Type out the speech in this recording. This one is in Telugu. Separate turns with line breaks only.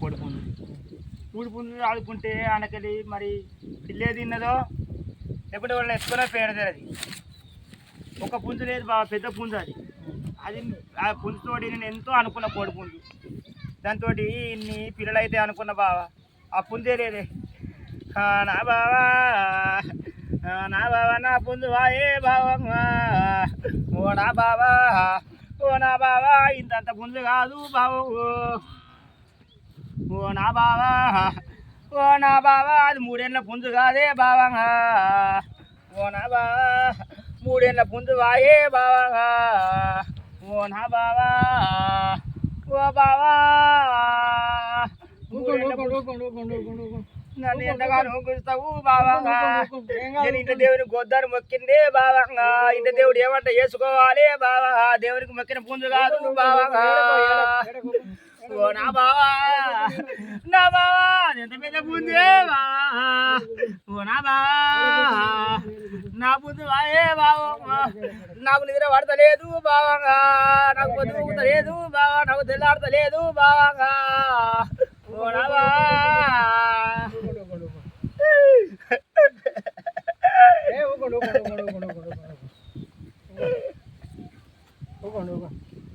కొడుకుంది ఊడిపుందు ఆడుకుంటే ఆయనకెళ్ళి మరి పిల్లే తిన్నదో లేకపోతే వాళ్ళని ఎత్తుకునే పేడదే అది ఒక పుంజు లేదు బాగా పెద్ద పుంజు అది అది ఆ పుంజుతోటి నేను ఎంతో అనుకున్న కోడి పుంజు దాంతో ఇన్ని పిల్లలైతే అనుకున్న బావా ఆ పుంజే లేదే నా బావా నా బావా నా పుంజు వాయే బావా ఓ నా బావా ఓ నా బావా ఇంతంత పుంజు కాదు బావు ఓ నా బావా ఓ నా బావా అది 3 ఏళ్ళ పుంజు కాదే బావా ఓ నా బావా 3 ఏళ్ళ పుంజు వాయే బావా ఓ నా బావా ఓ బావా నన్ను ఎంతగానో గుస్తావు బావా నేను ఇంటి దేవుని గొద్దారు మొక్కిందే బావా ఇంటి దేవుడు ఏమంట వేసుకోవాలి బావా దేవునికి మొక్కిన పుంజు కాదు బావా ఓ నా బావా నా బావా ఎంత పెద్ద పుంజే బావా ఓ నా బావా నా పుంజు వాయే బావా నాకు నిద్ర పడతలేదు బావా నాకు పొద్దుతలేదు బావా నాకు తెల్లాడతలేదు బావా ఓ నా బావా